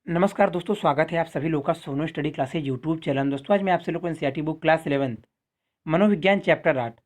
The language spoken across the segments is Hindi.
नमस्कार दोस्तों, स्वागत है आप सभी लोगों का सोनो स्टडी क्लासेज यूट्यूब चैनल। दोस्तों आज मैं आपसे लोगों को एनसीईआरटी बुक क्लास 11 मनोविज्ञान चैप्टर 8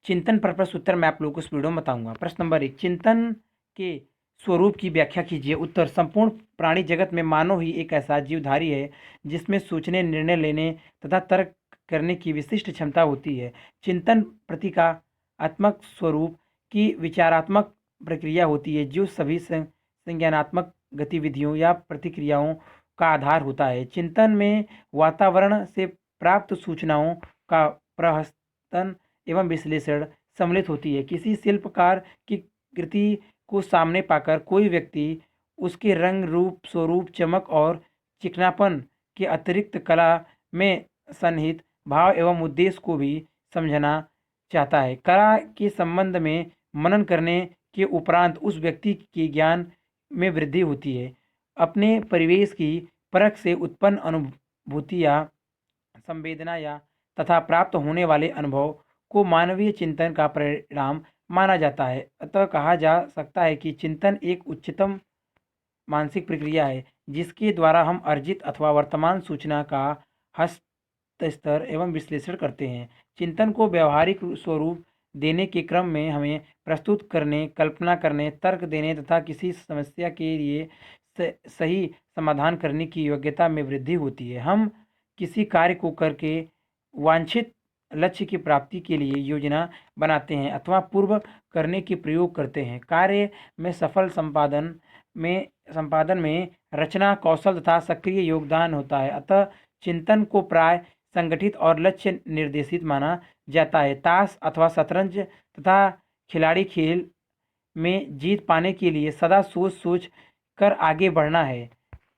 चिंतन पर प्रश्न उत्तर मैं आप लोगों को इस वीडियो में बताऊंगा। प्रश्न नंबर 1, चिंतन के स्वरूप की व्याख्या कीजिए। उत्तर, संपूर्ण प्राणी जगत में मानव ही एक ऐसा जीवधारी है जिसमें सोचने, निर्णय लेने तथा तर्क करने की विशिष्ट क्षमता होती है। चिंतन प्रतीकात्मक स्वरूप की विचारात्मक प्रक्रिया होती है जो सभी संज्ञानात्मक गतिविधियों या प्रतिक्रियाओं का आधार होता है। चिंतन में वातावरण से प्राप्त सूचनाओं का प्रहसन एवं विश्लेषण सम्मिलित होती है। किसी शिल्पकार की कृति को सामने पाकर कोई व्यक्ति उसके रंग, रूप, स्वरूप, चमक और चिकनापन के अतिरिक्त कला में सन्निहित भाव एवं उद्देश्य को भी समझना चाहता है। कला के संबंध में मनन करने के उपरांत उस व्यक्ति के ज्ञान में वृद्धि होती है। अपने परिवेश की परख से उत्पन्न अनुभूति या संवेदना या तथा प्राप्त होने वाले अनुभव को मानवीय चिंतन का परिणाम माना जाता है। अतः कहा जा सकता है कि चिंतन एक उच्चतम मानसिक प्रक्रिया है जिसके द्वारा हम अर्जित अथवा वर्तमान सूचना का हस्तांतर एवं विश्लेषण करते हैं। चिंतन को व्यवहारिक स्वरूप देने के क्रम में हमें प्रस्तुत करने, कल्पना करने, तर्क देने तथा किसी समस्या के लिए सही समाधान करने की योग्यता में वृद्धि होती है। हम किसी कार्य को करके वांछित लक्ष्य की प्राप्ति के लिए योजना बनाते हैं अथवा पूर्व करने की प्रयोग करते हैं। कार्य में सफल संपादन में रचना, कौशल तथा सक्रिय योगदान होता है। अतः चिंतन को प्राय संगठित और लक्ष्य निर्देशित माना जाता है। ताश अथवा शतरंज तथा खिलाड़ी खेल में जीत पाने के लिए सदा सोच कर आगे बढ़ना है।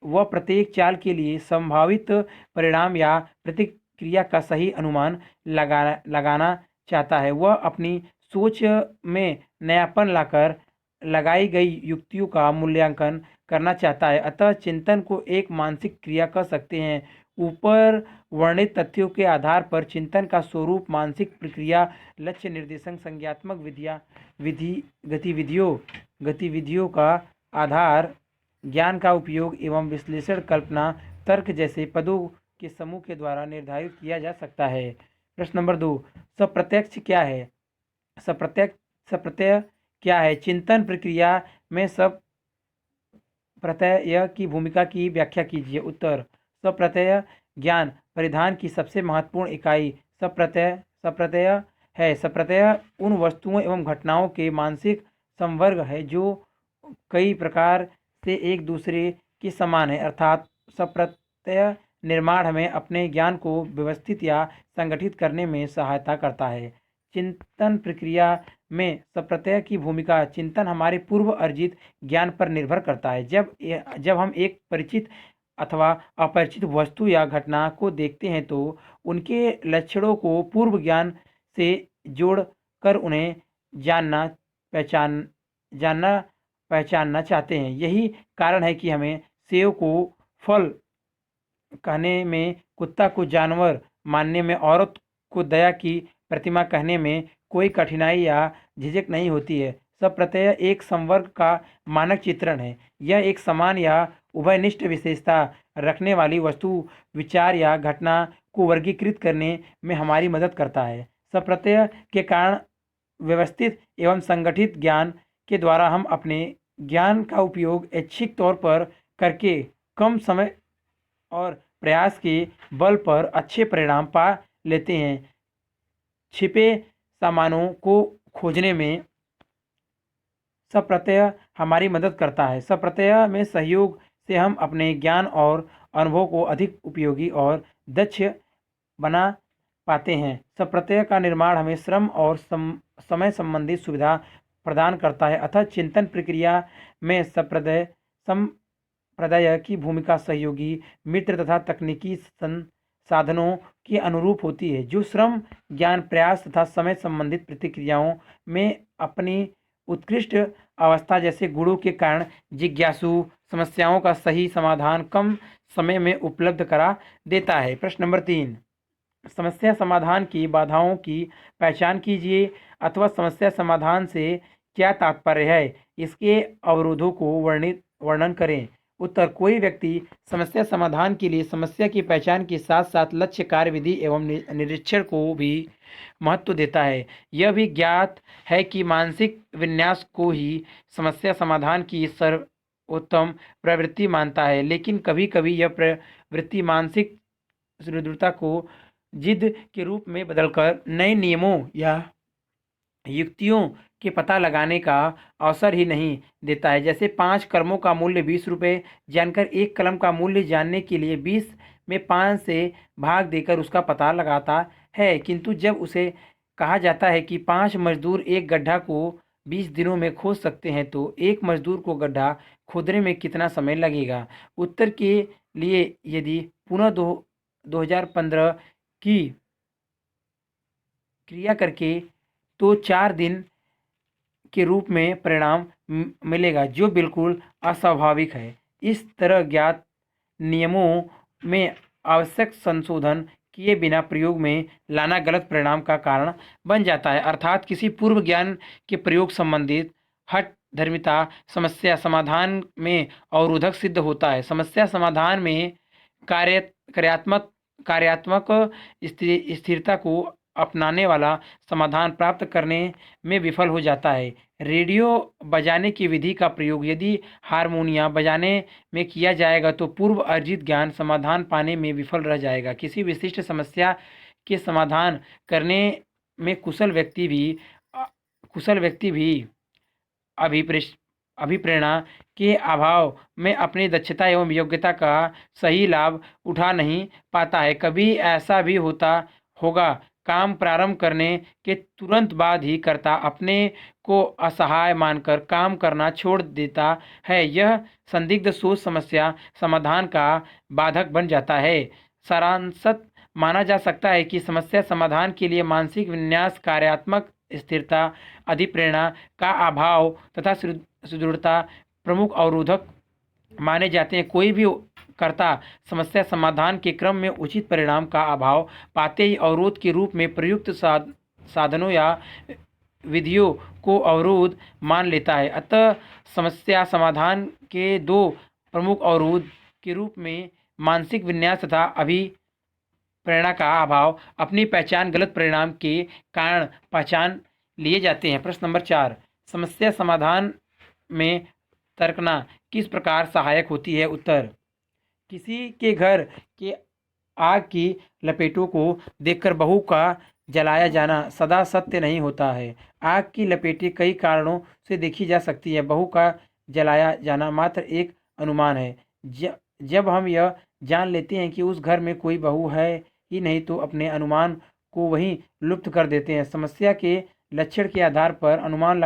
वह प्रत्येक चाल के लिए संभावित परिणाम या प्रतिक्रिया का सही अनुमान लगाना चाहता है। वह अपनी सोच में नयापन लाकर लगाई गई युक्तियों का मूल्यांकन करना चाहता है। अतः चिंतन को एक मानसिक क्रिया कह सकते हैं। ऊपर वर्णित तथ्यों के आधार पर चिंतन का स्वरूप, मानसिक प्रक्रिया, लक्ष्य निर्देशन, संज्ञानात्मक गतिविधियों का आधार, ज्ञान का उपयोग एवं विश्लेषण, कल्पना, तर्क जैसे पदों के समूह के द्वारा निर्धारित किया जा सकता है। प्रश्न नंबर 2, सप्रत्यक्ष क्या है? सप्रत्यय क्या है? चिंतन प्रक्रिया में सप्रत्यय की भूमिका की व्याख्या कीजिए। उत्तर, सप्रत्यय ज्ञान परिधान की सबसे महत्वपूर्ण इकाई सप्रत्यय है। सप्रत्यय उन वस्तुओं एवं घटनाओं के मानसिक संवर्ग है जो कई प्रकार से एक दूसरे के समान है। अर्थात सप्रत्यय निर्माण हमें अपने ज्ञान को व्यवस्थित या संगठित करने में सहायता करता है। चिंतन प्रक्रिया में सप्रत्यय की भूमिका, चिंतन हमारे पूर्व अर्जित ज्ञान पर निर्भर करता है। जब हम एक परिचित अथवा अपरिचित वस्तु या घटना को देखते हैं तो उनके लक्षणों को पूर्व ज्ञान से जोड़कर उन्हें जानना पहचानना चाहते हैं। यही कारण है कि हमें सेव को फल कहने में, कुत्ता को जानवर मानने में, औरत को दया की प्रतिमा कहने में कोई कठिनाई या झिझक नहीं होती है। सप्रत्यय एक संवर्ग का मानक चित्रण है। यह एक समान या उभयनिष्ठ विशेषता रखने वाली वस्तु, विचार या घटना को वर्गीकृत करने में हमारी मदद करता है। सप्रत्यय के कारण व्यवस्थित एवं संगठित ज्ञान के द्वारा हम अपने ज्ञान का उपयोग ऐच्छिक तौर पर करके कम समय और प्रयास के बल पर अच्छे परिणाम पा लेते हैं। छिपे सामानों को खोजने में सप्रत्यय हमारी मदद करता है। सप्रत्यय में सहयोग से हम अपने ज्ञान और अनुभव को अधिक उपयोगी और दक्ष बना पाते हैं। सप्रत्यय का निर्माण हमें श्रम और समय संबंधित सुविधा प्रदान करता है। अतः चिंतन प्रक्रिया में संप्रदाय की भूमिका सहयोगी, मित्र तथा तकनीकी संसाधनों के अनुरूप होती है जो श्रम, ज्ञान, प्रयास तथा समय संबंधित प्रतिक्रियाओं में अपनी उत्कृष्ट अवस्था जैसे गुणों के कारण जिज्ञासु समस्याओं का सही समाधान कम समय में उपलब्ध करा देता है। प्रश्न नंबर 3, समस्या समाधान की बाधाओं की पहचान कीजिए अथवा समस्या समाधान से क्या तात्पर्य है, इसके अवरोधों को वर्णन करें। उत्तर, कोई व्यक्ति समस्या समाधान के लिए समस्या की पहचान के साथ साथ लक्ष्य, कार्यविधि एवं निरीक्षण को भी महत्व देता है। यह भी ज्ञात है कि मानसिक विन्यास को ही समस्या समाधान की सर्वोत्तम प्रवृत्ति मानता है, लेकिन कभी कभी यह प्रवृत्ति मानसिक सुदृढ़ता को जिद के रूप में बदलकर नए नियमों या युक्तियों के पता लगाने का अवसर ही नहीं देता है। जैसे 5 कलमों का मूल्य 20 रुपये जानकर एक कलम का मूल्य जानने के लिए 20 में 5 से भाग देकर उसका पता लगाता है, किंतु जब उसे कहा जाता है कि 5 मजदूर एक गड्ढा को 20 दिनों में खोद सकते हैं तो एक मजदूर को गड्ढा खोदने में कितना समय लगेगा। उत्तर के लिए यदि पुनः 2015 की क्रिया करके तो 4 दिन के रूप में परिणाम मिलेगा, जो बिल्कुल अस्वाभाविक है। इस तरह ज्ञात नियमों में आवश्यक संशोधन किए बिना प्रयोग में लाना गलत परिणाम का कारण बन जाता है। अर्थात किसी पूर्व ज्ञान के प्रयोग संबंधित हठ धर्मिता समस्या समाधान में अवरोधक सिद्ध होता है। समस्या समाधान में कार्य कार्यात्मक कार्यात्मक स्थिरता को अपनाने वाला समाधान प्राप्त करने में विफल हो जाता है। रेडियो बजाने की विधि का प्रयोग यदि हारमोनिया बजाने में किया जाएगा तो पूर्व अर्जित ज्ञान समाधान पाने में विफल रह जाएगा। किसी विशिष्ट समस्या के समाधान करने में कुशल व्यक्ति भी अभिप्रेरणा के अभाव में अपनी दक्षता एवं योग्यता का सही लाभ उठा नहीं पाता है। कभी ऐसा भी होता होगा, काम प्रारंभ करने के तुरंत बाद ही कर्ता अपने को असहाय मानकर काम करना छोड़ देता है। यह संदिग्ध सोच समस्या समाधान का बाधक बन जाता है। सारांशत माना जा सकता है कि समस्या समाधान के लिए मानसिक विन्यास, कार्यात्मक स्थिरता, अधिप्रेरणा का अभाव तथा सुदृढ़ता प्रमुख अवरोधक माने जाते हैं। कोई भी कर्ता समस्या समाधान के क्रम में उचित परिणाम का अभाव पाते ही अवरोध के रूप में प्रयुक्त साधनों या विधियों को अवरोध मान लेता है। अतः समस्या समाधान के दो प्रमुख अवरोध के रूप में मानसिक विन्यास तथा अभिप्रेरणा का अभाव अपनी पहचान गलत परिणाम के कारण पहचान लिए जाते हैं। प्रश्न नंबर 4, समस्या समाधान में तर्कना किस प्रकार सहायक होती है। उत्तर, किसी के घर के आग की लपेटों को देखकर बहू का जलाया जाना सदा सत्य नहीं होता है। आग की लपेटें कई कारणों से देखी जा सकती है, बहू का जलाया जाना मात्र एक अनुमान है। जब हम यह जान लेते हैं कि उस घर में कोई बहू है ही नहीं तो अपने अनुमान को वहीं लुप्त कर देते हैं। समस्या के लक्षण के आधार पर अनुमान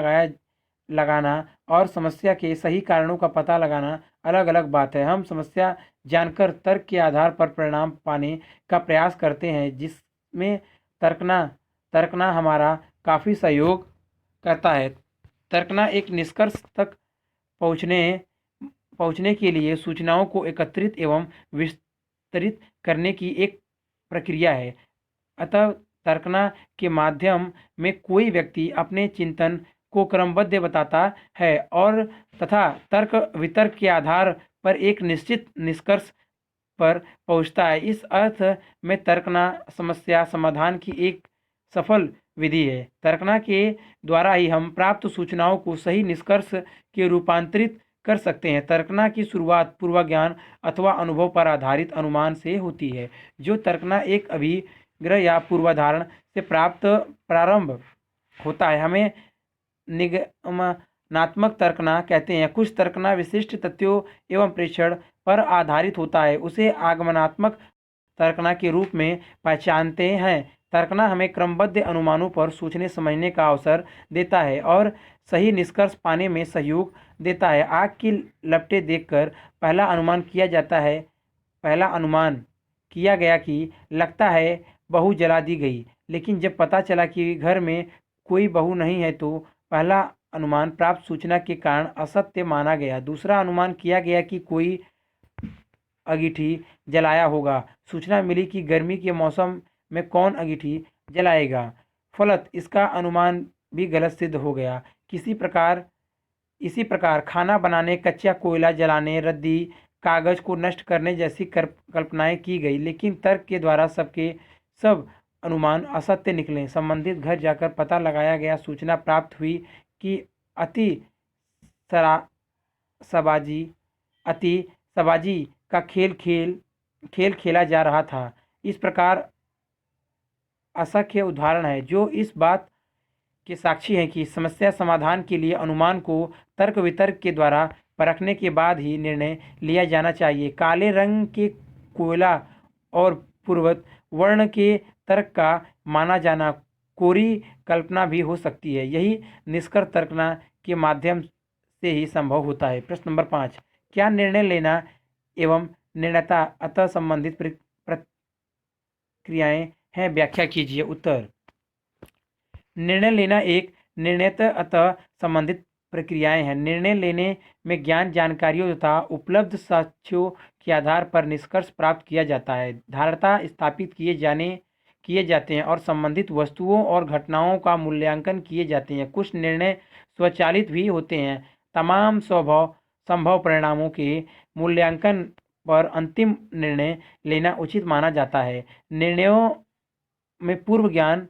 लगाना और समस्या के सही कारणों का पता लगाना अलग अलग बात है। हम समस्या जानकर तर्क के आधार पर परिणाम पाने का प्रयास करते हैं, जिसमें तर्कना हमारा काफ़ी सहयोग करता है। तर्कना एक निष्कर्ष तक पहुँचने के लिए सूचनाओं को एकत्रित एवं विस्तृत करने की एक प्रक्रिया है। अतः तर्कना के माध्यम में कोई व्यक्ति अपने चिंतन को क्रमबद्ध बताता है और तथा तर्क वितर्क के आधार पर एक निश्चित निष्कर्ष पर पहुंचता है। इस अर्थ में तर्कना समस्या समाधान की एक सफल विधि है। तर्कना के द्वारा ही हम प्राप्त सूचनाओं को सही निष्कर्ष के रूपांतरित कर सकते हैं। तर्कना की शुरुआत पूर्वज्ञान अथवा अनुभव पर आधारित अनुमान से होती है। जो तर्कना एक अभिग्रह या पूर्वाधारण से प्रारंभ होता है, हमें निगमनात्मक तर्कना कहते हैं। कुछ तर्कना विशिष्ट तथ्यों एवं प्रेक्षण पर आधारित होता है, उसे आगमनात्मक तर्कना के रूप में पहचानते हैं। तर्कना हमें क्रमबद्ध अनुमानों पर सोचने समझने का अवसर देता है और सही निष्कर्ष पाने में सहयोग देता है। आग की लपटें देखकर पहला अनुमान किया गया कि लगता है बहू जला दी गई, लेकिन जब पता चला कि घर में कोई बहू नहीं है तो पहला अनुमान प्राप्त सूचना के कारण असत्य माना गया। दूसरा अनुमान किया गया कि कोई अंगीठी जलाया होगा। सूचना मिली कि गर्मी के मौसम में कौन अंगीठी जलाएगा, फलत इसका अनुमान भी गलत सिद्ध हो गया। किसी प्रकार इसी प्रकार खाना बनाने, कच्चा कोयला जलाने, रद्दी कागज को नष्ट करने जैसी कल्पनाएं की गई, लेकिन तर्क के द्वारा सबके सब अनुमान असत्य निकले। संबंधित घर जाकर पता लगाया गया, सूचना प्राप्त हुई कि अति सरा सबाजी अति सबाजी का खेल खेला जा रहा था। इस प्रकार असंख्य उदाहरण है जो इस बात के साक्षी हैं कि समस्या समाधान के लिए अनुमान को तर्क वितर्क के द्वारा परखने के बाद ही निर्णय लिया जाना चाहिए। काले रंग के कोयला और पूर्वत वर्ण के तर्क का माना जाना कोरी कल्पना भी हो सकती है। यही निष्कर्ष तर्कना के माध्यम से ही संभव होता है। प्रश्न नंबर 5, क्या निर्णय लेना एवं निर्णयता अतः संबंधित प्रक्रियाएं हैं? व्याख्या कीजिए। उत्तर, निर्णय लेना एक निर्णयतः अतः संबंधित प्रक्रियाएं हैं। निर्णय लेने में ज्ञान, जानकारियों तथा उपलब्ध साक्ष्यों के आधार पर निष्कर्ष प्राप्त किया जाता है। धारणा स्थापित किए जाते हैं और संबंधित वस्तुओं और घटनाओं का मूल्यांकन किए जाते हैं। कुछ निर्णय स्वचालित भी होते हैं। तमाम संभव परिणामों के मूल्यांकन पर अंतिम निर्णय लेना उचित माना जाता है। निर्णयों में पूर्व ज्ञान,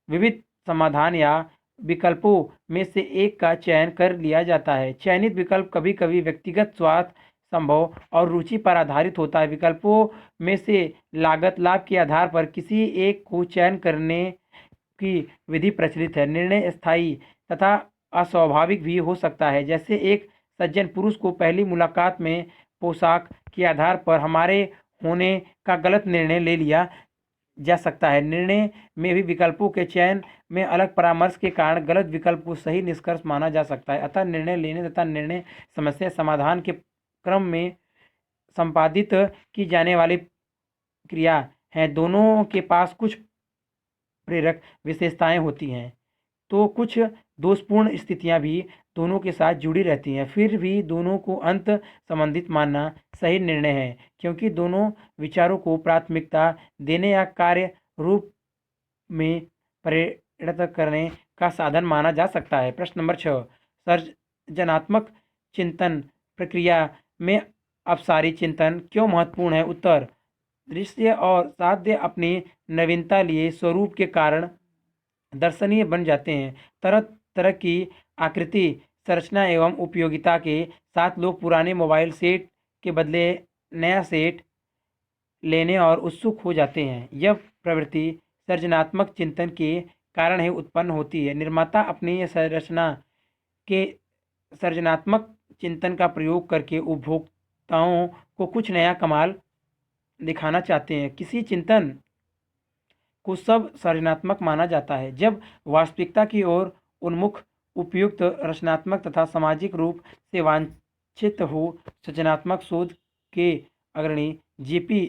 विविध समाधान या विकल्पों में से एक का चयन कर लिया जाता है। चयनित विकल्प कभी कभी व्यक्तिगत स्वार्थ, संभव और रुचि पर आधारित होता है। विकल्पों में से लागत लाभ के आधार पर किसी एक को चयन करने की विधि प्रचलित है। निर्णय स्थायी तथा अस्वाभाविक भी हो सकता है, जैसे एक सज्जन पुरुष को पहली मुलाकात में पोशाक के आधार पर हमारे होने का गलत निर्णय ले लिया जा सकता है। निर्णय में भी विकल्पों के चयन में अलग परामर्श के कारण गलत विकल्प को सही निष्कर्ष माना जा सकता है। अतः निर्णय लेने तथा निर्णय समस्या समाधान के क्रम में संपादित की जाने वाली क्रिया है। दोनों के पास कुछ प्रेरक विशेषताएं होती हैं, तो कुछ दोषपूर्ण स्थितियां भी दोनों के साथ जुड़ी रहती हैं। फिर भी दोनों को अंत संबंधित मानना सही निर्णय है, क्योंकि दोनों विचारों को प्राथमिकता देने या कार्य रूप में परिणत करने का साधन माना जा सकता है। प्रश्न नंबर 6, सर्जनात्मक चिंतन प्रक्रिया में अपसारी चिंतन क्यों महत्वपूर्ण है? उत्तर, दृश्य और साध्य अपनी नवीनता लिए स्वरूप के कारण दर्शनीय बन जाते हैं। तरह तरह की आकृति, संरचना एवं उपयोगिता के साथ लोग पुराने मोबाइल सेट के बदले नया सेट लेने और उत्सुक हो जाते हैं। यह प्रवृत्ति सर्जनात्मक चिंतन के कारण ही उत्पन्न होती है। निर्माता अपनी संरचना के सर्जनात्मक चिंतन का प्रयोग करके उपभोक्ताओं को कुछ नया कमाल दिखाना चाहते हैं। किसी चिंतन को सब सृजनात्मक माना जाता है जब वास्तविकता की ओर उन्मुख, उपयुक्त, रचनात्मक तथा सामाजिक रूप से वांछित हो। सृजनात्मक शोध के अग्रणी जेपी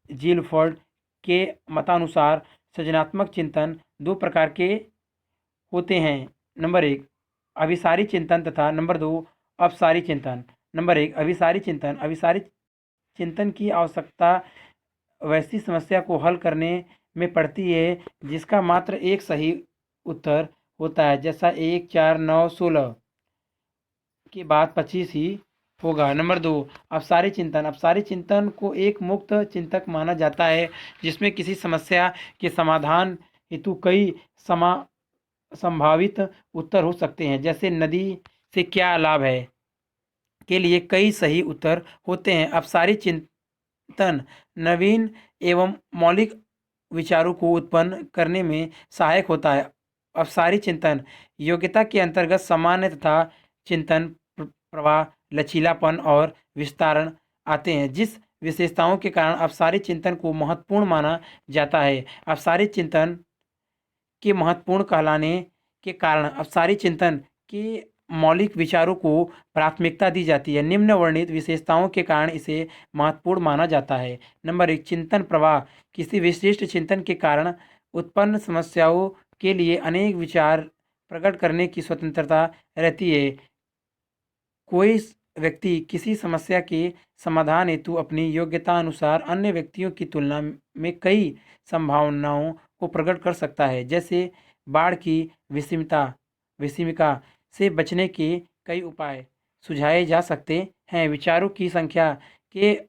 जिलफोर्ड के मतानुसार सृजनात्मक चिंतन दो प्रकार के होते हैं। नंबर 1, अभिसारी चिंतन तथा नंबर 2, अपसारी चिंतन। नंबर 1, अभिसारी चिंतन। अभिसारी चिंतन की आवश्यकता वैसी समस्या को हल करने में पड़ती है जिसका मात्र एक सही उत्तर होता है, जैसा 1, 4, 9, 16 के बाद 25 ही होगा। नंबर 2, अपसारी चिंतन। अपसारी चिंतन को एक मुक्त चिंतक माना जाता है जिसमें किसी समस्या के समाधान हेतु कई संभावित उत्तर हो सकते हैं, जैसे नदी से क्या लाभ है के लिए कई सही उत्तर होते हैं। अपसारी चिंतन नवीन एवं मौलिक विचारों को उत्पन्न करने में सहायक होता है। अपसारी चिंतन योग्यता के अंतर्गत सामान्य तथा चिंतन प्रवाह, लचीलापन और विस्तारण आते हैं, जिस विशेषताओं के कारण अपसारी चिंतन को महत्वपूर्ण माना जाता है। अपसारी चिंतन के महत्वपूर्ण कहलाने के कारण अपसारी चिंतन के मौलिक विचारों को प्राथमिकता दी जाती है। निम्न वर्णित विशेषताओं के कारण इसे महत्वपूर्ण माना जाता है। नंबर 1, चिंतन प्रवाह। किसी विशिष्ट चिंतन के कारण उत्पन्न समस्याओं के लिए अनेक विचार प्रकट करने की स्वतंत्रता रहती है। कोई व्यक्ति किसी समस्या के समाधान हेतु अपनी योग्यता अनुसार अन्य व्यक्तियों की तुलना में कई संभावनाओं को प्रकट कर सकता है, जैसे बाढ़ की विषमिका से बचने के कई उपाय सुझाए जा सकते हैं। विचारों की संख्या के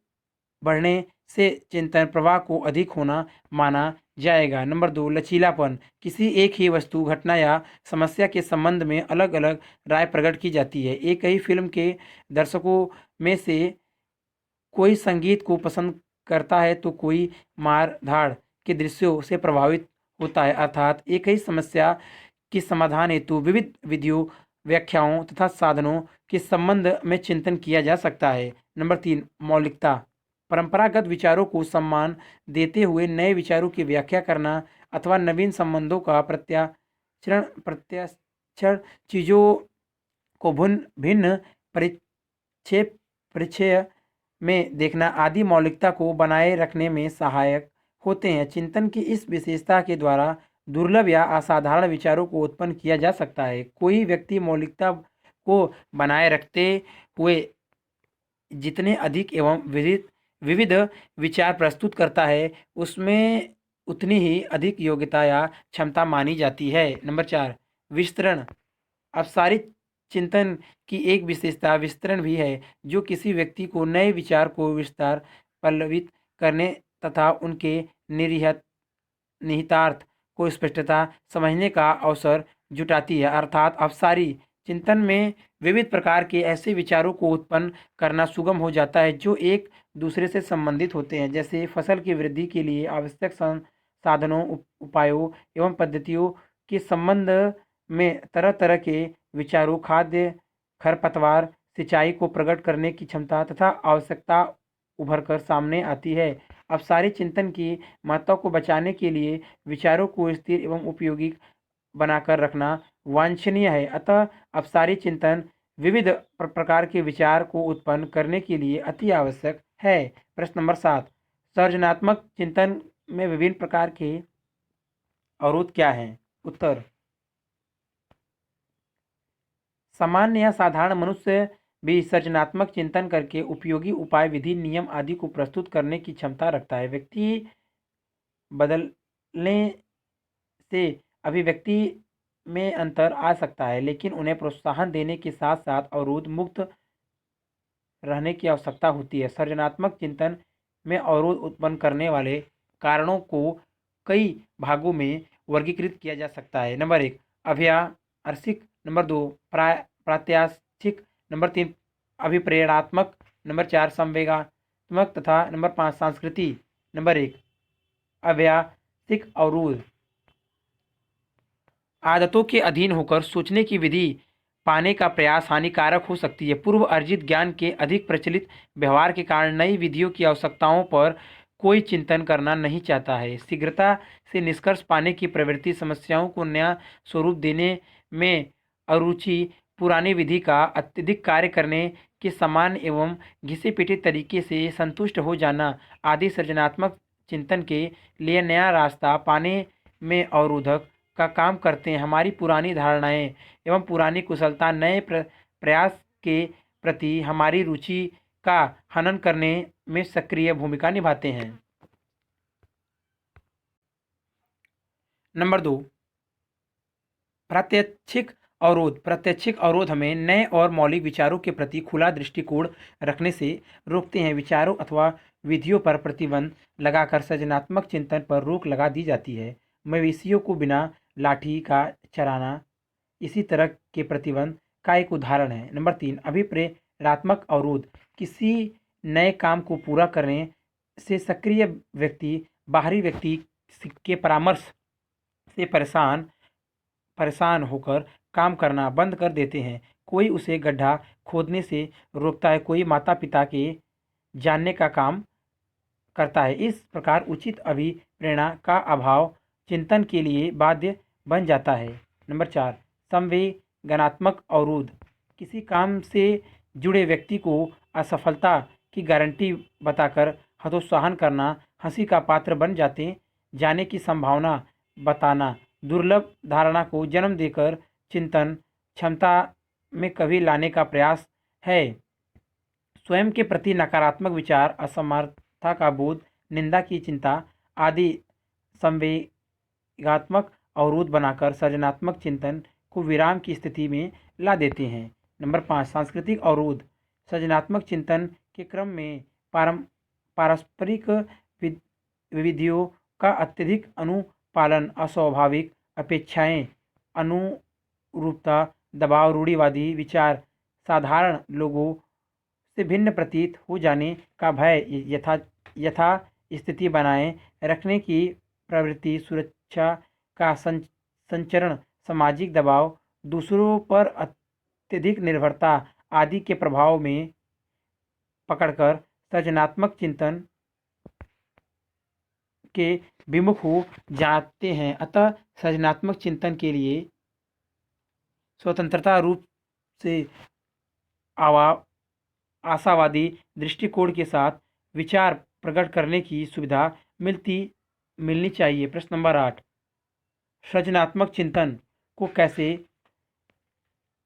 बढ़ने से चिंतन प्रवाह को अधिक होना माना जाएगा। नंबर 2, लचीलापन। किसी एक ही वस्तु, घटना या समस्या के संबंध में अलग अलग राय प्रकट की जाती है। एक ही फिल्म के दर्शकों में से कोई संगीत को पसंद करता है तो कोई मार धाड़ के दृश्यों से प्रभावित होता है। अर्थात एक ही समस्या के समाधान हेतु विविध विधियों, व्याख्याओं तथा साधनों के संबंध में चिंतन किया जा सकता है। नंबर 3, मौलिकता। परंपरागत विचारों को सम्मान देते हुए नए विचारों की व्याख्या करना अथवा नवीन संबंधों का प्रत्याक्षण चीजों को भिन्न परिच्छेद परिचय में देखना आदि मौलिकता को बनाए रखने में सहायक होते हैं। चिंतन की इस विशेषता के द्वारा दुर्लभ या असाधारण विचारों को उत्पन्न किया जा सकता है। कोई व्यक्ति मौलिकता को बनाए रखते हुए जितने अधिक एवं विविध विचार प्रस्तुत करता है, उसमें उतनी ही अधिक योग्यता या क्षमता मानी जाती है। नंबर 4, विस्तरण। अपसारित चिंतन की एक विशेषता विस्तरण भी है, जो किसी व्यक्ति को नए विचार को विस्तार पल्लवित करने तथा उनके निहितार्थ को स्पष्टता समझने का अवसर जुटाती है। अर्थात अपसारी चिंतन में विविध प्रकार के ऐसे विचारों को उत्पन्न करना सुगम हो जाता है जो एक दूसरे से संबंधित होते हैं। जैसे फसल की वृद्धि के लिए आवश्यक साधनों, उपायों एवं पद्धतियों के संबंध में तरह तरह के विचारों, खाद्य, खरपतवार, सिंचाई को प्रकट करने की क्षमता तथा आवश्यकता उभरकर सामने आती है। अपसारी चिंतन की महत्ता को बचाने के लिए विचारों को स्थिर एवं उपयोगी बनाकर रखना वांछनीय है। अतः अपसारी चिंतन विविध प्रकार के विचार को उत्पन्न करने के लिए अति आवश्यक है। प्रश्न नंबर 7, सृजनात्मक चिंतन में विभिन्न प्रकार के अवरोध क्या हैं? उत्तर, सामान्य या साधारण मनुष्य भी सृजनात्मक चिंतन करके उपयोगी उपाय, विधि, नियम आदि को प्रस्तुत करने की क्षमता रखता है। व्यक्ति बदलने से अभिव्यक्ति में अंतर आ सकता है, लेकिन उन्हें प्रोत्साहन देने के साथ साथ अवरोध मुक्त रहने की आवश्यकता होती है। सृजनात्मक चिंतन में अवरोध उत्पन्न करने वाले कारणों को कई भागों में वर्गीकृत किया जा सकता है। नंबर 1, अभ्यासिक। नंबर 2, प्रात्याशिक। नंबर 3, अभिप्रेरणात्मक। नंबर 4, संवेगात्मक तथा नंबर 5, सांस्कृतिक। नंबर 1, अभ्यासिक अवरोध। आदतों के अधीन होकर सोचने की विधि पाने का प्रयास हानिकारक हो सकती है। पूर्व अर्जित ज्ञान के अधिक प्रचलित व्यवहार के कारण नई विधियों की आवश्यकताओं पर कोई चिंतन करना नहीं चाहता है। शीघ्रता से निष्कर्ष पाने की प्रवृत्ति, समस्याओं को नया स्वरूप देने में अरुचि, पुरानी विधि का अत्यधिक कार्य करने के समान एवं घिसे पिटे तरीके से संतुष्ट हो जाना आदि सृजनात्मक चिंतन के लिए नया रास्ता पाने में अवरोधक का काम करते हैं। हमारी पुरानी धारणाएं एवं पुरानी कुशलता नए प्रयास के प्रति हमारी रुचि का हनन करने में सक्रिय भूमिका निभाते हैं। नंबर 2, प्रात्यक्षिक अवरोध। प्रात्यक्षिक अवरोध हमें नए और मौलिक विचारों के प्रति खुला दृष्टिकोण रखने से रोकते हैं। विचारों अथवा विधियों पर प्रतिबंध लगाकर सृजनात्मक चिंतन पर रोक लगा दी जाती है। मवेशियों को बिना लाठी का चराना इसी तरह के प्रतिबंध का एक उदाहरण है। नंबर 3, अभिप्रेरणात्मक अवरोध। किसी नए काम को पूरा करने से सक्रिय व्यक्ति बाहरी व्यक्ति के परामर्श से परेशान होकर काम करना बंद कर देते हैं। कोई उसे गड्ढा खोदने से रोकता है, कोई माता पिता के जानने का काम करता है। इस प्रकार उचित अभिप्रेरणा का अभाव चिंतन के लिए बाध्य बन जाता है। नंबर 4, संवेदनात्मक अवरोध। किसी काम से जुड़े व्यक्ति को असफलता की गारंटी बताकर हतोत्साहन करना, हंसी का पात्र बन जाने की संभावना बताना, दुर्लभ धारणा को जन्म देकर चिंतन क्षमता में कभी लाने का प्रयास है। स्वयं के प्रति नकारात्मक विचार, असमर्थता का बोध, निंदा की चिंता आदि संवेगात्मक अवरोध बनाकर सृजनात्मक चिंतन को विराम की स्थिति में ला देते हैं। नंबर 5 सांस्कृतिक अवरोध। सृजनात्मक चिंतन के क्रम में पारस्परिक विविधियों का अत्यधिक अनुपालन, अस्वाभाविक अपेक्षाएं, अनुरूपता, दबाव, रूढ़िवादी विचार, साधारण लोगों से भिन्न प्रतीत हो जाने का भय, यथा स्थिति बनाए रखने की प्रवृत्ति, सुरक्षा का संचरण, सामाजिक दबाव, दूसरों पर अत्यधिक निर्भरता आदि के प्रभाव में पकड़कर सृजनात्मक चिंतन के विमुख हो जाते हैं। अतः सृजनात्मक चिंतन के लिए स्वतंत्रता रूप से आशावादी दृष्टिकोण के साथ विचार प्रकट करने की सुविधा मिलनी चाहिए। प्रश्न नंबर 8 सृजनात्मक चिंतन को कैसे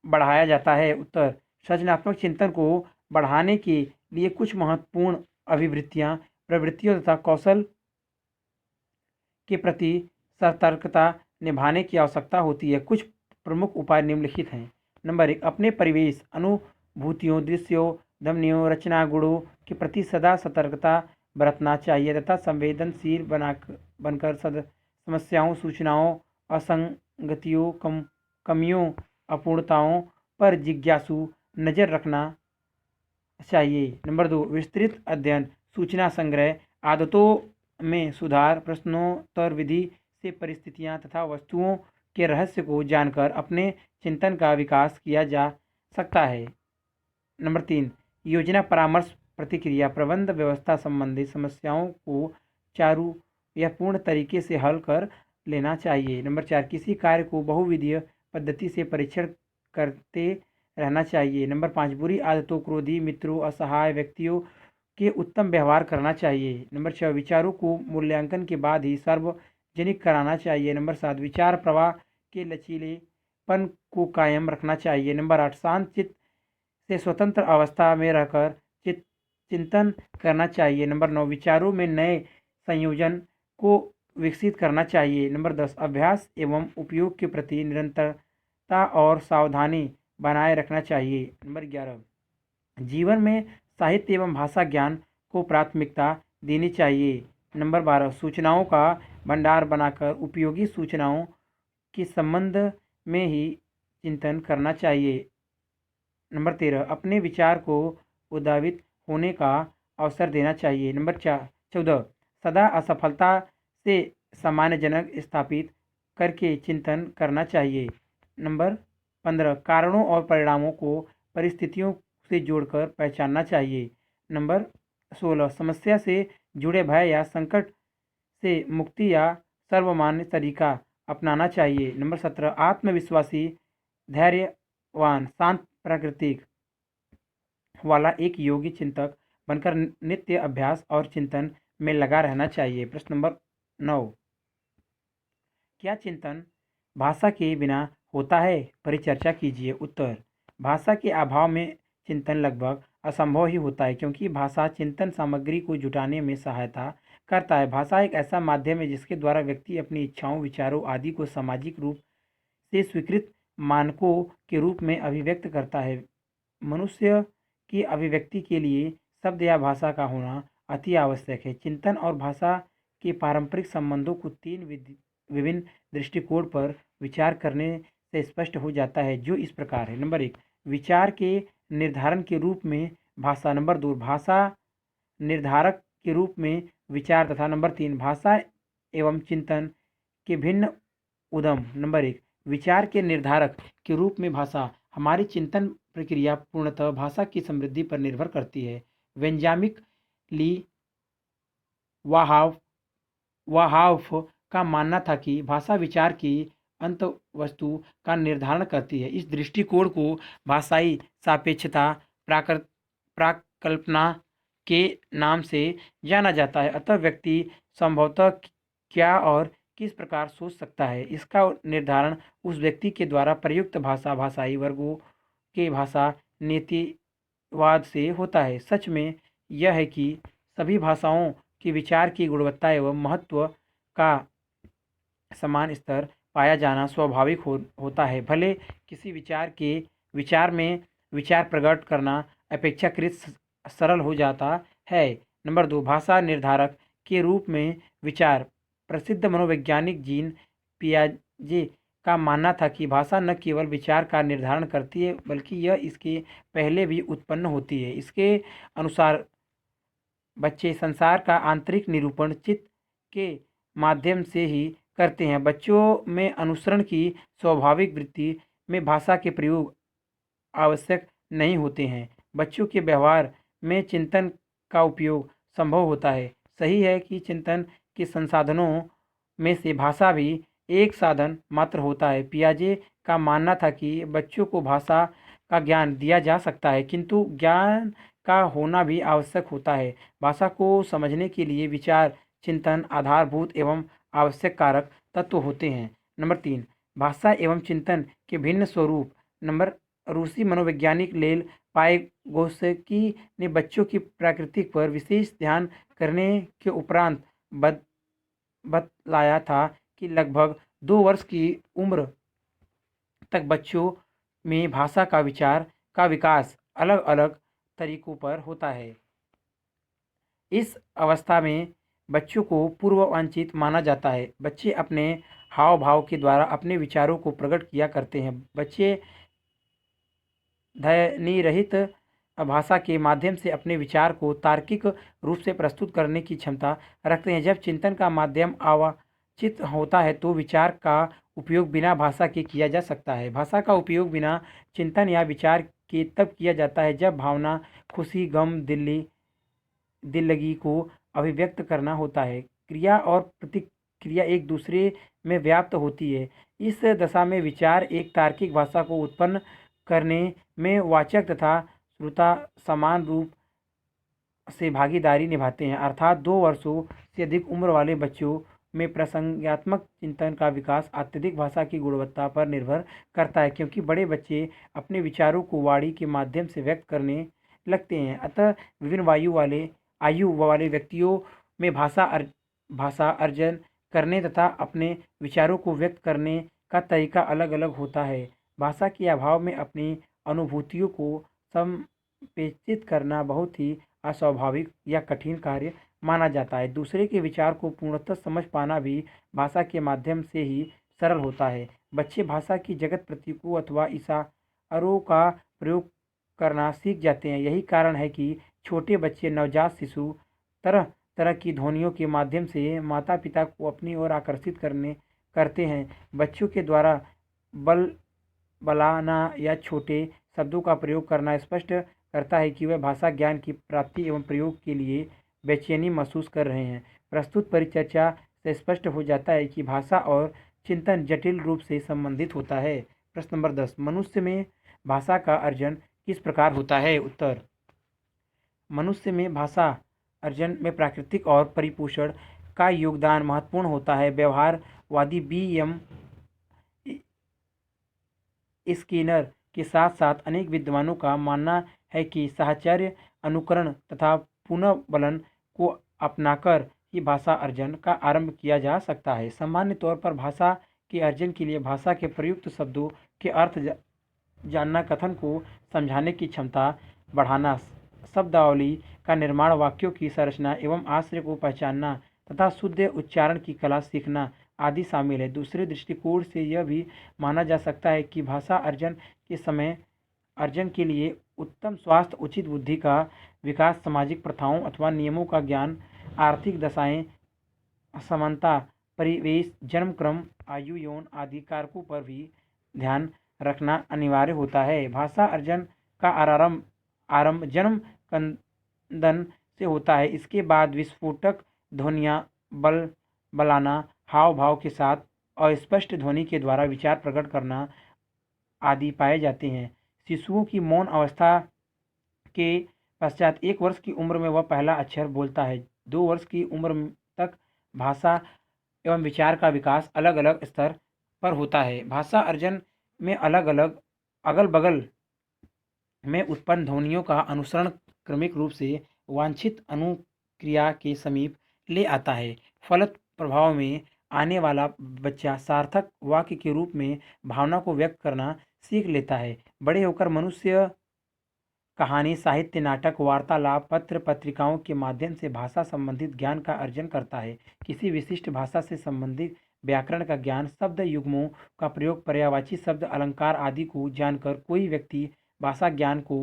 बढ़ाया जाता है? उत्तर सृजनात्मक चिंतन को बढ़ाने के लिए कुछ महत्वपूर्ण अभिवृत्तियां, प्रवृत्तियों तथा कौशल के प्रति सतर्कता निभाने की आवश्यकता होती है। कुछ प्रमुख उपाय निम्नलिखित हैं। नंबर 1 अपने परिवेश, अनुभूतियों, दृश्यों, ध्वनियों, रचना गुणों के प्रति सदा सतर्कता बरतना चाहिए तथा संवेदनशील बनकर समस्याओं, सूचनाओं, असंगतियों, कमियों, अपूर्णताओं पर जिज्ञासु नज़र रखना चाहिए। नंबर 2 विस्तृत अध्ययन, सूचना संग्रह, आदतों में सुधार, प्रश्नोत्तर विधि से परिस्थितियां तथा वस्तुओं के रहस्य को जानकर अपने चिंतन का विकास किया जा सकता है। नंबर 3 योजना, परामर्श, प्रतिक्रिया, प्रबंध व्यवस्था संबंधी समस्याओं को चारु या पूर्ण तरीके से हल कर लेना चाहिए। नंबर 4 किसी कार्य को बहुविधीय पद्धति से परीक्षण करते रहना चाहिए। नंबर 5 बुरी आदतों, क्रोधी मित्रों, असहाय व्यक्तियों के उत्तम व्यवहार करना चाहिए। नंबर 6 विचारों को मूल्यांकन के बाद ही सार्वजनिक कराना चाहिए। नंबर 7 विचार प्रवाह के लचीलेपन को कायम रखना चाहिए। नंबर 8 शांत चित्त से स्वतंत्र अवस्था में रहकर चिंतन करना चाहिए। नंबर 9 विचारों में नए संयोजन को विकसित करना चाहिए। नंबर 10 अभ्यास एवं उपयोग के प्रति निरंतरता और सावधानी बनाए रखना चाहिए। नंबर 11 जीवन में साहित्य एवं भाषा ज्ञान को प्राथमिकता देनी चाहिए। नंबर 12 सूचनाओं का भंडार बनाकर उपयोगी सूचनाओं के संबंध में ही चिंतन करना चाहिए। नंबर 13 अपने विचार को उद्भावित होने का अवसर देना चाहिए। नंबर 14 सदा असफलता से सामान्यजनक स्थापित करके चिंतन करना चाहिए। नंबर 15 कारणों और परिणामों को परिस्थितियों से जोड़कर पहचानना चाहिए। नंबर 16 समस्या से जुड़े भय या संकट से मुक्ति या सर्वमान्य तरीका अपनाना चाहिए। नंबर 17 आत्मविश्वासी, धैर्यवान, शांत प्राकृतिक वाला एक योगी चिंतक बनकर नित्य अभ्यास और चिंतन में लगा रहना चाहिए। प्रश्न नंबर 9 क्या चिंतन भाषा के बिना होता है? परिचर्चा कीजिए। उत्तर भाषा के अभाव में चिंतन लगभग असंभव ही होता है, क्योंकि भाषा चिंतन सामग्री को जुटाने में सहायता करता है। भाषा एक ऐसा माध्यम है जिसके द्वारा व्यक्ति अपनी इच्छाओं, विचारों आदि को सामाजिक रूप से स्वीकृत मानकों के रूप में अभिव्यक्त करता है। मनुष्य की अभिव्यक्ति के लिए शब्द या भाषा का होना अति आवश्यक है। चिंतन और भाषा के पारंपरिक संबंधों को तीन विभिन्न दृष्टिकोण पर विचार करने से स्पष्ट हो जाता है, जो इस प्रकार है। नंबर 1 विचार के निर्धारण के रूप में भाषा। नंबर 2 भाषा निर्धारक के रूप में विचार तथा नंबर 3 भाषा एवं चिंतन के भिन्न उद्यम। नंबर 1 विचार के निर्धारक के रूप में भाषा हमारी चिंतन प्रक्रिया पूर्णतः भाषा की समृद्धि पर निर्भर करती है। बेंजामिन ली वाहाव का मानना था कि भाषा विचार की अंत वस्तु का निर्धारण करती है। इस दृष्टिकोण को भाषाई सापेक्षता प्राकल्पना के नाम से जाना जाता है। अतः व्यक्ति संभवतः क्या और किस प्रकार सोच सकता है, इसका निर्धारण उस व्यक्ति के द्वारा प्रयुक्त भाषा, भाषाई वर्गों के भाषा नीतिवाद से होता है। सच में यह है कि सभी भाषाओं के विचार की गुणवत्ता एवं महत्व का समान स्तर पाया जाना स्वाभाविक होता है। भले किसी विचार में विचार प्रकट करना अपेक्षाकृत सरल हो जाता है। नंबर 2, भाषा निर्धारक के रूप में विचार। प्रसिद्ध मनोवैज्ञानिक जीन पियाजे का मानना था कि भाषा न केवल विचार का निर्धारण करती है बल्कि यह इसके पहले भी उत्पन्न होती है। इसके अनुसार बच्चे संसार का आंतरिक निरूपण चित्त के माध्यम से ही करते हैं। बच्चों में अनुसरण की स्वाभाविक वृत्ति में भाषा के प्रयोग आवश्यक नहीं होते हैं। बच्चों के व्यवहार में चिंतन का उपयोग संभव होता है। सही है कि चिंतन के संसाधनों में से भाषा भी एक साधन मात्र होता है। पियाजे का मानना था कि बच्चों को भाषा का ज्ञान दिया जा सकता है किंतु ज्ञान का होना भी आवश्यक होता है। भाषा को समझने के लिए विचार, चिंतन आधारभूत एवं आवश्यक कारक तत्व होते हैं। नंबर 3, भाषा एवं चिंतन के भिन्न स्वरूप। नंबर रूसी मनोवैज्ञानिक लेल पाइगोस्की ने बच्चों की प्रकृति पर विशेष ध्यान करने के उपरांत बतलाया था कि लगभग 2 वर्ष की उम्र तक बच्चों में भाषा का विचार का विकास अलग अलग तरीकों पर होता है। इस अवस्था में बच्चों को पूर्ववांछित माना जाता है। बच्चे अपने हाव भाव के द्वारा अपने विचारों को प्रकट किया करते हैं। बच्चे ध्वनि रहित भाषा के माध्यम से अपने विचार को तार्किक रूप से प्रस्तुत करने की क्षमता रखते हैं। जब चिंतन का माध्यम अवांछित होता है तो विचार का उपयोग बिना भाषा के किया जा सकता है। भाषा का उपयोग बिना चिंतन या विचार के तब किया जाता है जब भावना, खुशी, गम, दिल लगी को अभिव्यक्त करना होता है। क्रिया और प्रतिक्रिया एक दूसरे में व्याप्त होती है। इस दशा में विचार एक तार्किक भाषा को उत्पन्न करने में वाचक तथा श्रोता समान रूप से भागीदारी निभाते हैं। अर्थात 2 वर्षों से अधिक उम्र वाले बच्चों में प्रसंगात्मक चिंतन का विकास अत्यधिक भाषा की गुणवत्ता पर निर्भर करता है क्योंकि बड़े बच्चे अपने विचारों को वाणी के माध्यम से व्यक्त करने लगते हैं। अतः विभिन्न आयु वाले व्यक्तियों में भाषा अर्जन करने तथा अपने विचारों को व्यक्त करने का तरीका अलग अलग होता है। भाषा के अभाव में अपनी अनुभूतियों को संप्रेषित करना बहुत ही अस्वाभाविक या कठिन कार्य माना जाता है। दूसरे के विचार को पूर्णतः समझ पाना भी भाषा के माध्यम से ही सरल होता है। बच्चे भाषा की जगत प्रतीकों अथवा इशारों का प्रयोग करना सीख जाते हैं। यही कारण है कि छोटे बच्चे, नवजात शिशु तरह तरह की ध्वनियों के माध्यम से माता पिता को अपनी ओर आकर्षित करते हैं। बच्चों के द्वारा बलाना या छोटे शब्दों का प्रयोग करना स्पष्ट करता है कि वह भाषा ज्ञान की प्राप्ति एवं प्रयोग के लिए बेचैनी महसूस कर रहे हैं। प्रस्तुत परिचर्चा से स्पष्ट हो जाता है कि भाषा और चिंतन जटिल रूप से संबंधित होता है। प्रश्न नंबर 10, मनुष्य में भाषा का अर्जन किस प्रकार होता है? उत्तर, मनुष्य में भाषा अर्जन में प्राकृतिक और परिपोषण का योगदान महत्वपूर्ण होता है। व्यवहारवादी बी.एम. स्किनर के साथ साथ अनेक विद्वानों का मानना है कि साहचर्य, अनुकरण तथा पुनर्बलन को अपनाकर ही भाषा अर्जन का आरंभ किया जा सकता है। सामान्य तौर पर भाषा के अर्जन के लिए भाषा के प्रयुक्त शब्दों के अर्थ जानना, कथन को समझाने की क्षमता बढ़ाना, शब्दावली का निर्माण, वाक्यों की संरचना एवं आश्रय को पहचानना तथा शुद्ध उच्चारण की कला सीखना आदि शामिल है। दूसरे दृष्टिकोण से यह भी माना जा सकता है कि भाषा अर्जन के लिए उत्तम स्वास्थ्य, उचित बुद्धि का विकास, सामाजिक प्रथाओं अथवा नियमों का ज्ञान, आर्थिक दशाएं, समानता, परिवेश, जन्म क्रम, आयु, यौन आदि कारकों पर भी ध्यान रखना अनिवार्य होता है। भाषा अर्जन का आरंभ जन्म कंदन से होता है। इसके बाद विस्फोटक ध्वनियाँ, बलाना, हाव भाव के साथ अस्पष्ट ध्वनि के द्वारा विचार प्रकट करना आदि पाए जाते हैं। शिशुओं की मौन अवस्था के पश्चात 1 वर्ष की उम्र में वह पहला अक्षर बोलता है। 2 वर्ष की उम्र तक भाषा एवं विचार का विकास अलग अलग स्तर पर होता है। भाषा अर्जन में अलग अलग अगल बगल में उत्पन्न ध्वनियों का अनुसरण क्रमिक रूप से वांछित अनुक्रिया के समीप ले आता है। फलत प्रभाव में आने वाला बच्चा सार्थक वाक्य के रूप में भावना को व्यक्त करना सीख लेता है। बड़े होकर मनुष्य कहानी, साहित्य, नाटक, वार्तालाप, पत्र पत्रिकाओं के माध्यम से भाषा संबंधित ज्ञान का अर्जन करता है। किसी विशिष्ट भाषा से संबंधित व्याकरण का ज्ञान, शब्द युग्मों का प्रयोग, पर्यायवाची शब्द, अलंकार आदि को जानकर कोई व्यक्ति भाषा ज्ञान को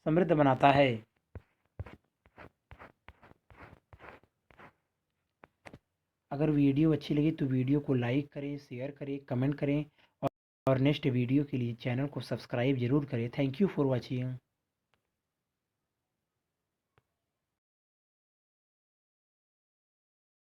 समृद्ध बनाता है। अगर वीडियो अच्छी लगी तो वीडियो को लाइक करें, शेयर करें, कमेंट करें और नेक्स्ट वीडियो के लिए चैनल को सब्सक्राइब जरूर करें। Thank you for watching.